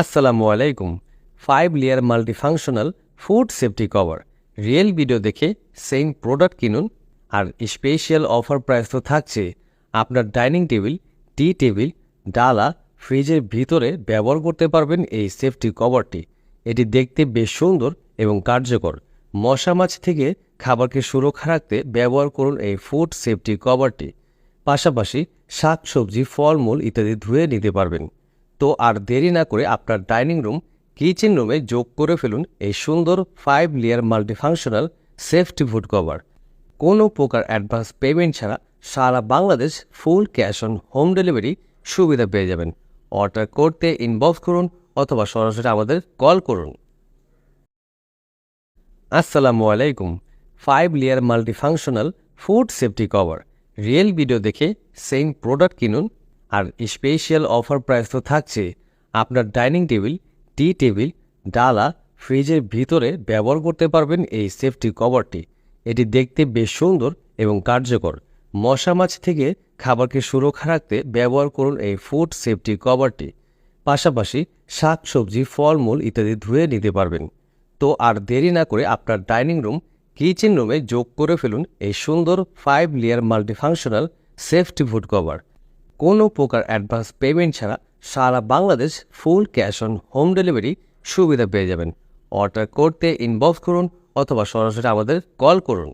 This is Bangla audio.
আসসালামু আলাইকুম। 5 layer multifunctional food safety cover real video দেখে সেম প্রোডাক্ট কিনুন। আর স্পেশাল অফার প্রাইস তো থাকছে। আপনার ডাইনিং টেবিল, টি টেবিল, ডালা, ফ্রিজের ভিতরে ব্যবহার করতে পারবেন এই সেফটি কভারটি। এটি দেখতে বেশ সুন্দর এবং কার্যকর। মশা মাছ থেকে খাবারকে সুরক্ষা রাখতে ব্যবহার করুন এই ফুড সেফটি কভারটি। পাশাপাশি শাকসবজি, ফলমূল ইত্যাদি ধুয়ে নিতে পারবেন। তো আর দেরি না করে আপনার ডাইনিং রুম, কিচেন রুমে যোগ করে ফেলুন এই সুন্দর 5 layer multifunctional safety food cover. কোনো প্রকার অ্যাডভান্স পেমেন্ট ছাড়া সারা Bangladesh full cash on home delivery সুবিধা পেয়ে যাবেন। অর্ডার করতে ইনবক্স করুন অথবা সরাসরি আমাদের কল করুন। আসসালামু আলাইকুম। 5 layer multifunctional food safety cover real video দেখে সেম প্রোডাক্ট কিনুন। আর স্পেশাল অফার প্রাইস তো থাকছে। আপনার ডাইনিং টেবিল, টি টেবিল, ডালা, ফ্রিজের ভিতরে ব্যবহার করতে পারবেন এই সেফটি কভারটি। এটি দেখতে বেশ সুন্দর এবং কার্যকর। মশা মাছ থেকে খাবারকে সুরক্ষা রাখতে ব্যবহার করুন এই ফুড সেফটি কভারটি। পাশাপাশি শাকসবজি, ফলমূল ইত্যাদি ধুয়ে নিতে পারবেন। তো আর দেরি না করে আপনার ডাইনিং রুম, কিচেন রুমে যোগ করে ফেলুন এই সুন্দর 5 layer multifunctional safety food cover. কোনো প্রকার অ্যাডভান্স পেমেন্ট ছাড়া সারা Bangladesh full cash on home delivery সুবিধা পেয়ে যাবেন। অর্ডার করতে ইনবক্স করুন অথবা সরাসরি আমাদের কল করুন।